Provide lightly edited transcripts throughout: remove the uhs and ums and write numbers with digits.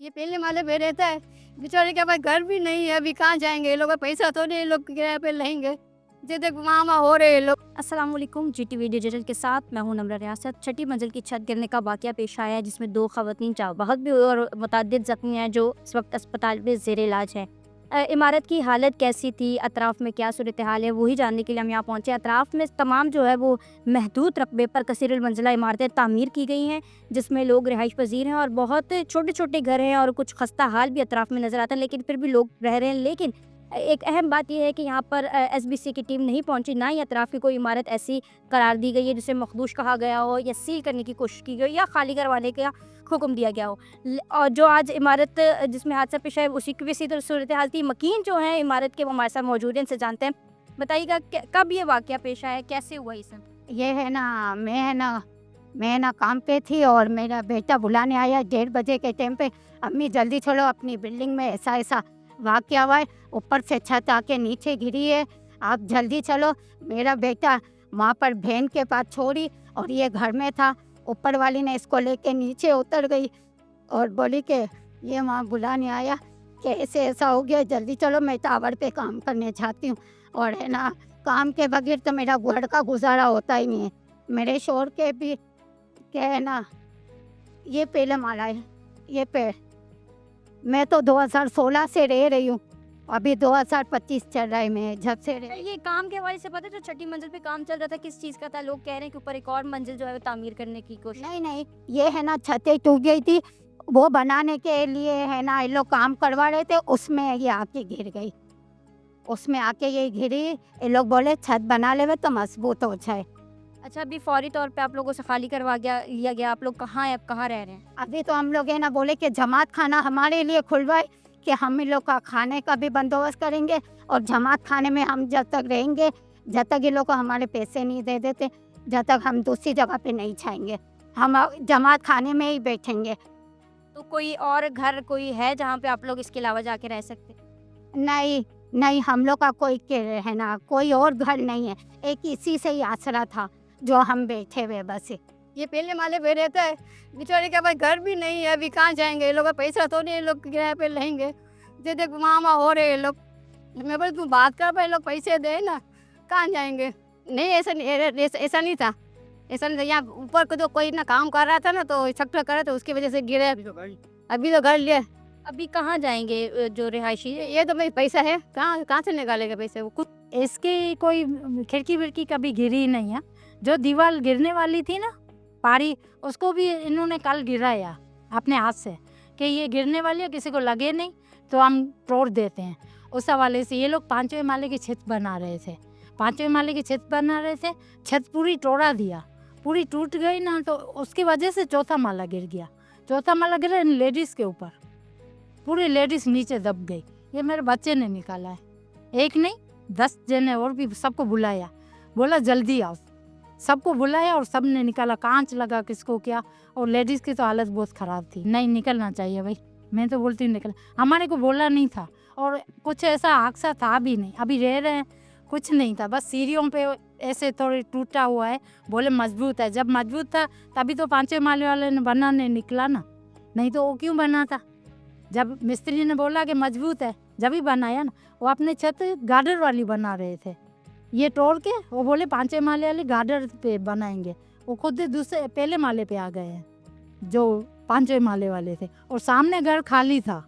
ये पहले माले पे रहता है, बेचारे के पास घर भी नहीं है, अभी कहाँ जाएँगे ये लोग, पैसा थोड़ी ये लोग किराए पे रहेंगे। जे देख वहाँ हो रहे हैं लोग। अस्सलाम वालेकुम जीटीवी डिजिटल के साथ मैं हूं नम्रा रियासत। छठी मंजिल की छत गिरने का वाकया पेश आया है जिसमें 2 ख़वातीन बहत भी हुए और मुतअद्दिद ज़ख्मी हैं जो इस वक्त अस्पताल में ज़ेर इलाज है। इमारत की हालत कैसी थी, अतराफ़ में क्या सूरत हाल है, वही जानने के लिए हम यहाँ पहुँचे। अतराफ़ में तमाम जो है वो महदूद रकबे पर कसीरुल मंजिला इमारतें तामीर की गई हैं जिसमें लोग रिहाइश पजीर हैं और बहुत छोटे छोटे घर हैं और कुछ खस्ता हाल भी अतराफ़ में नज़र आता है, लेकिन फिर भी लोग रह रहे हैं। लेकिन एक अहम बात यह है कि यहाँ पर एसबीसी की टीम नहीं पहुँची, ना ही अतराफ़ की कोई इमारत ऐसी करार दी गई है जिसे मखदूश कहा गया हो या सील करने की कोशिश की गई या खाली करवाने का हुक्म दिया गया हो। और जो आज इमारत जिसमें हादसा पेश आया उसी की भी इसी तरह सूरत हाल थी। मकीन जो है इमारत के वो हमारे साथ मौजूद हैं, इनसे जानते हैं। बताइएगा कब ये वाकया पेश आया, कैसे हुआ ये सब? ये है ना, मैं काम पे थी और मेरा बेटा बुलाने आया 1:30 बजे के टाइम पे, अम्मी जल्दी चलो अपनी बिल्डिंग में ऐसा-ऐसा वाकया हुआ है, ऊपर से छत आके नीचे गिरी है, आप जल्दी चलो। मेरा बेटा वहाँ पर बहन के पास छोड़ी और ये घर में था, ऊपर वाली ने इसको लेके नीचे उतर गई और बोली कि ये वहाँ बुलाने आया कि ऐसा हो गया, जल्दी चलो मैं टावर पे काम करने जाती हूँ। और है ना, काम के बगैर तो मेरा घर का गुजारा होता ही नहीं है। मेरे शौहर के भी क्या है ना, ये पहला माला है, ये पे मैं तो 2016 से रह रही हूँ, अभी 2025 चल रहा है, मैं जब से रह। ये काम के हवाले से पता है, जो छठी मंजिल पे काम चल रहा था किस चीज़ का था? लोग कह रहे हैं कि ऊपर एक और मंजिल जो है वो तामीर करने की कोशिश। नहीं, ये है ना, छतें टूट गई थी, वो बनाने के लिए है ना ये लोग काम करवा रहे थे, उसमें ये आके गिर गई। उसमें आके ये घिरी, ये लोग बोले छत बना लेवे तो मजबूत हो जाए। अच्छा, अभी फौरी तौर पे आप लोगों से खाली करवा गया लिया गया, आप लोग कहाँ हैं, अब कहाँ रह रहे हैं? अभी तो हम लोग है ना बोले कि जमात खाना हमारे लिए खुलवाए, कि हम इन लोग का खाने का भी बंदोबस्त करेंगे और जमात खाने में हम जब तक रहेंगे, जब तक ये लोग को हमारे पैसे नहीं दे देते, जब तक हम दूसरी जगह पे नहीं जाएंगे, हम जमात खाने में ही बैठेंगे। तो कोई और घर कोई है जहाँ पे आप लोग इसके अलावा जाके रह सकते? नहीं, हम लोग का कोई के है ना, कोई और घर नहीं है, एक इसी से ही आसरा था जो हम बैठे हुए बस। ये पहले माले पे रहता है, बेचारे के पास घर भी नहीं है, अभी कहाँ जाएंगे ये लोग, पैसा तो नहीं ये लोग किराए पे रहेंगे। जे देख वहाँ हो रहे हैं लोग, मैं बोले तू बात कर भाई, लोग पैसे दे ना, कहाँ जाएंगे। नहीं ऐसा नहीं था, यहाँ ऊपर को जो कोई ना काम कर रहा था ना, तो छक्का कर रहा था, उसकी वजह से गिरे। अभी तो घर लिया। अभी कहाँ जाएंगे जो रिहायशी? ये तो भाई पैसा है, कहाँ कहाँ से निकालेगा पैसे वो कुछ। इसकी कोई खिड़की विड़की कभी गिरी ही नहीं है। जो दीवार गिरने वाली थी ना, पारी, उसको भी इन्होंने कल गिराया अपने हाथ से कि ये गिरने वाली है, किसी को लगे नहीं तो हम तोड़ देते हैं। उस हवाले से ये लोग 5वें माले की छत बना रहे थे, 5वें माले की छत बना रहे थे, छत पूरी तोड़ा दिया, पूरी टूट गई ना, तो उसकी वजह से चौथा माला गिर गया। चौथा माला गिरा लेडीज़ के ऊपर, पूरी लेडीज़ नीचे दब गई। ये मेरे बच्चे ने निकाला है, एक नहीं 10 जने और भी, सबको बुलाया, बोला जल्दी आओ, सबको बुलाया और सब ने निकाला। कांच लगा किसको क्या, और लेडीज़ की तो हालत बहुत ख़राब थी। नहीं निकलना चाहिए भाई, मैं तो बोलती हूँ निकल, हमारे को बोला नहीं था और कुछ ऐसा हादसा था भी नहीं। अभी रह रहे हैं, कुछ नहीं था, बस सीढ़ियों पे ऐसे थोड़ी टूटा हुआ है, बोले मजबूत है। जब मजबूत था तभी तो 5वें माले वाले ने बनाने निकला ना, नहीं तो वो क्यों बना था? जब मिस्त्री ने बोला कि मजबूत है, जब ही बनाया ना। वो अपने छत गार्डर वाली बना रहे थे, ये तोड़ के वो बोले 5वें माले वाली गार्डर पे बनाएंगे। वो खुद दूसरे पहले माले पे आ गए हैं जो 5वें माले वाले थे, और सामने घर खाली था।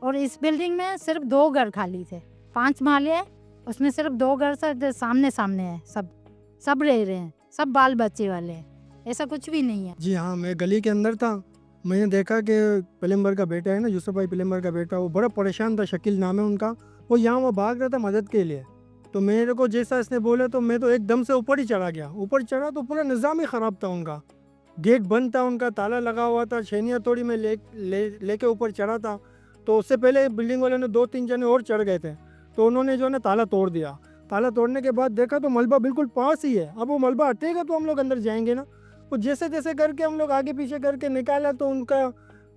और इस बिल्डिंग में सिर्फ 2 घर खाली थे, 5 माले हैं, उसमें सिर्फ 2 घर से सामने सामने है, सब रह रहे हैं, सब बाल बच्चे वाले हैं, ऐसा कुछ भी नहीं है। जी हाँ, मैं गली के अंदर था, मैंने देखा कि प्लम्बर का बेटा है ना, यूसुफ भाई प्लम्बर का बेटा, वो बड़ा परेशान था, शकील नाम है उनका, वो यहाँ वो भाग रहा था मदद के लिए। तो मेरे को जैसा इसने बोला तो मैं तो एकदम से ऊपर ही चढ़ा गया। ऊपर चढ़ा तो पूरा निज़ाम ही ख़राब था उनका, गेट बंद था, उनका ताला लगा हुआ था, छेनियाँ तोड़ी में लेके ऊपर चढ़ा था। तो उससे पहले बिल्डिंग वाले ने 2-3 जने और चढ़ गए थे, तो उन्होंने जो है ना ताला तोड़ दिया। ताला तोड़ने के बाद देखा तो मलबा बिल्कुल पास ही है। अब वो मलबा हटेगा तो हम लोग अंदर जाएंगे ना। वो जैसे जैसे करके हम लोग आगे पीछे करके निकाला तो उनका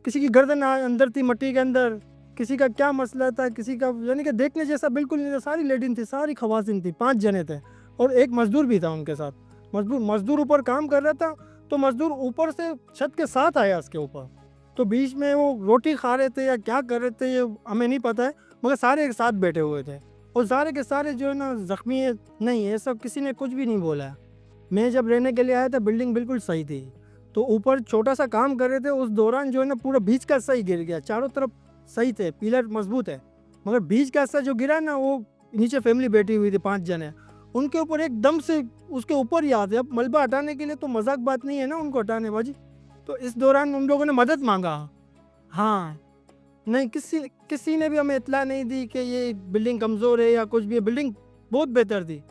किसी की गर्दन अंदर थी मट्टी के अंदर, किसी का क्या मसला था, किसी का यानी कि देखने जैसा बिल्कुल नहीं था। सारी लेडीज थी, सारी खवासीन थी, 5 जने थे और एक मजदूर भी था उनके साथ। मजदूर ऊपर काम कर रहा था, तो मजदूर ऊपर से छत के साथ आया उसके ऊपर, तो बीच में वो रोटी खा रहे थे या क्या कर रहे थे ये हमें नहीं पता है, मगर सारे एक साथ बैठे हुए थे और सारे के सारे जो है ना ज़ख्मी है। नहीं, ये सब किसी ने कुछ भी नहीं बोला है। मैं जब रहने के लिए आया था बिल्डिंग बिल्कुल सही थी, तो ऊपर छोटा सा काम कर रहे थे, उस दौरान जो है ना पूरा बीच का हिस्सा ही गिर गया। चारों तरफ सही थे, पिलर मजबूत है, मगर बीच का हिस्सा जो गिरा ना, वो नीचे फैमिली बैठी हुई थी 5 जने, उनके ऊपर एकदम से उसके ऊपर ही आते। अब मलबा हटाने के लिए तो मजाक बात नहीं है ना उनको हटाने बाजी। तो इस दौरान उन लोगों ने मदद मांगा। हाँ, नहीं, किसी ने भी हमें इत्तला नहीं दी कि ये बिल्डिंग कमज़ोर है या कुछ भी है। बिल्डिंग बहुत बेहतर थी,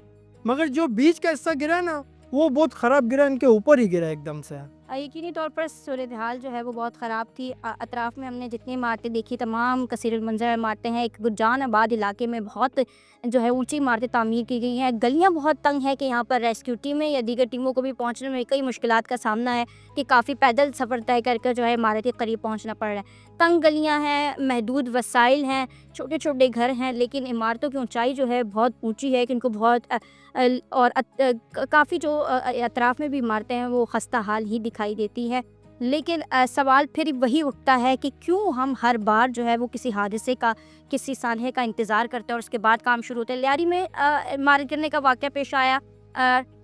मगर जो बीच का हिस्सा गिरा ना वो बहुत ख़राब गिरा, इनके ऊपर ही गिरा एकदम से। यकीनी तौर पर सूरत हाल जो है वो बहुत ख़राब थी। अतराफ़ में हमने जितनी इमारतें देखी तमाम कसीरुल मंज़र इमारतें हैं। एक गुरजान आबाद इलाके में बहुत जो है ऊंची इमारतें तामीर की गई हैं। गलियां बहुत तंग हैं कि यहाँ पर रेस्क्यू टीमें या दीगर टीमों को भी पहुँचने में कई मुश्किलात का सामना है कि काफ़ी पैदल सफ़र तय कर जो है इमारत के करीब पहुँचना पड़ रहा है। तंग गलियाँ हैं, महदूद वसाइल हैं, छोटे छोटे घर हैं, लेकिन इमारतों की ऊंचाई जो है बहुत ऊंची है कि उनको बहुत और काफ़ी जो अतराफ़ में भी इमारतें हैं वो खस्ता हाल ही दिखाई देती है। लेकिन सवाल फिर वही उठता है कि क्यों हम हर बार जो है वो किसी हादसे का, किसी सानहे का इंतज़ार करते हैं और उसके बाद काम शुरू होता है। लियारी में इमारत गिरने का वाक़या पेश आया।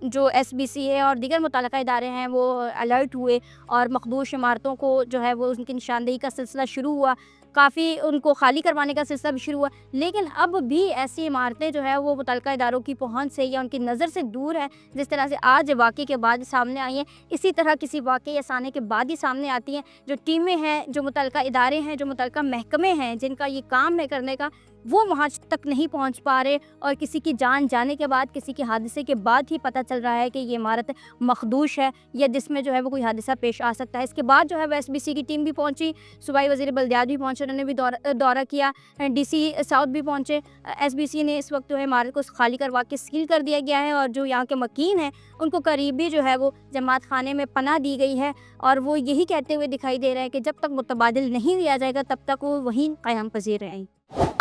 जो SBC है और दीगर मुतल्लिक़ा इदारे हैं वो अलर्ट हुए और मखदूश इमारतों को जो है वो उनकी निशानदेही का सिलसिला शुरू हुआ। काफ़ी उनको खाली करवाने का सिलसिला भी शुरू हुआ, लेकिन अब भी ऐसी इमारतें जो है वो मुतल्लिक़ा इदारों की पहुंच से या उनकी नज़र से दूर है। जिस तरह से आज वाक़े के बाद सामने आई हैं, इसी तरह किसी वाक़े या साने के बाद ही सामने आती हैं। जो टीमें हैं, जो मुतल्लिक़ा इदारे हैं, जो मुतल्लिक़ा महकमे हैं जिनका ये काम है करने का, वो वहाँ तक नहीं पहुँच पा रहे और किसी की जान जाने के बाद, किसी के हादसे के बाद ही पता चल रहा है कि ये इमारत मखदूश है या जिसमें जो है वो कोई हादसा पेश आ सकता है। इसके बाद जो है वो SBC की टीम भी पहुंची, सूबाई वज़ीर बल्दियात भी पहुंचे, उन्होंने भी दौरा किया, DC साउथ भी पहुंचे। SBC ने इस वक्त जो है इमारत को खाली करवा के सील कर दिया गया है और जो यहाँ के मकीन हैं उनको करीबी जो है वो जमात खाने में पनाह दी गई है और वो यही कहते हुए दिखाई दे रहे हैं कि जब तक मुतबादिल नहीं दिया जाएगा तब तक वो वहीं क़याम पज़ीर रहेंगे।